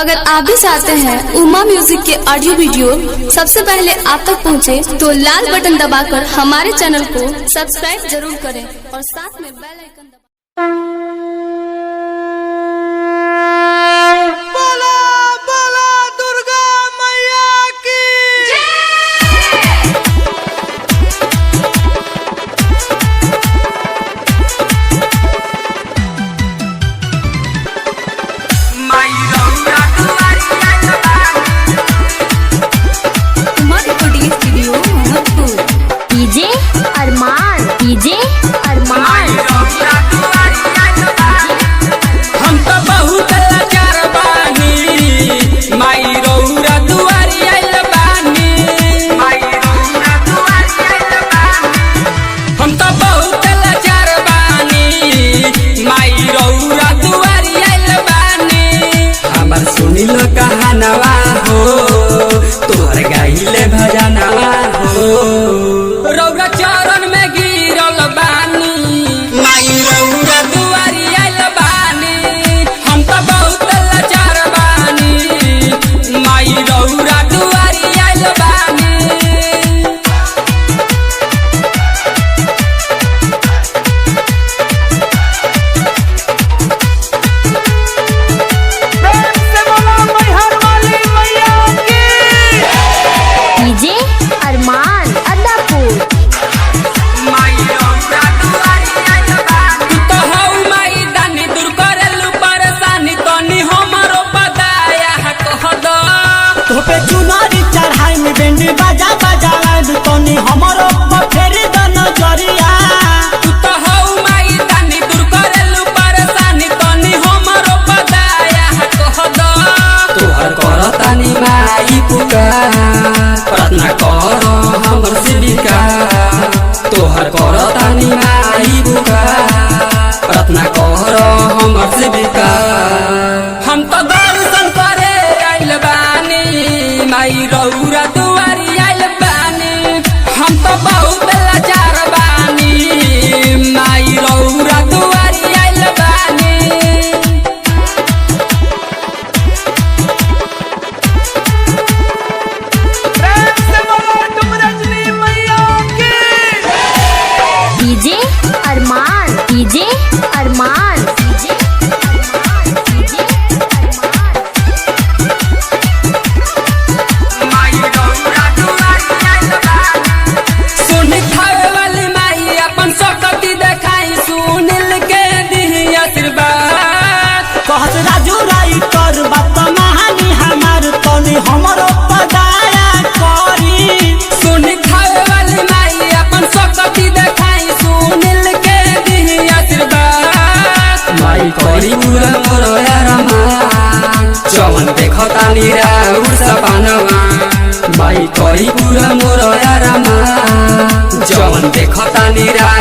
अगर आप भी चाहते हैं उमा म्यूजिक के ऑडियो वीडियो सबसे पहले आप तक पहुंचे, तो लाल बटन दबाकर हमारे चैनल को सब्सक्राइब जरूर करें और साथ में बेल आइकन डीजे अरमान हम तो बहुत लाचार बानी, माई रौरा दुआरी आइल बानी। हम तो बहुत लाचार बानी, माई रौरा दुआरी आइल बानी। हमर सुनिल कहानवा हो, तोहर गाइले भजनवा हो। रौरा चरण में गिरल बानी, माई रौरा दुआरी आइल बानी। हम तो बहुत लाचार बानी, माई रौरा दुआरी आइल बानी। डीजे अरमान अदापुर तू तो हऊ माई दानी, दूर करेलू परेशानी, तनी हमरो बदाया कह दो। तोपे चुनारी चढ़ाई में बेंडी बाजा बाजा तनी हमरो फेर द नजरिया। तू तो हऊ माई दानी, दूर करेलू परेशानी, तनी हमरो बदाया कह दो। तोहर करतानी माई पुकार, प्रार्थना कर हमर सेविका। तोहर करतानी माई पुकार, प्रार्थना कर हमर सेविका। हम तो दर्शन करे आइल बानी, माई रौरा दुआरी आइल बानी। हम तो बहुत लाचार बानी, माई रौरा दुआरी आइल बानी। डीजे अरमान डीजे अरमान डीजे सुन खावे वाली माई अपन सकती देखाई, सुनिल के दी आशीर्वाद। कहत राजू राई कर बात महानी हमार तनी हमरो पदाया करी। सुन खावे वाली माई अपन सकती देखाई, सुनिल के दी आशीर्वाद। माई करी पूरा मोर अरमान, जवन देखतानी राउर सपनवा। माई करी पूरा मोर अरमान, जवन देखतानी राउर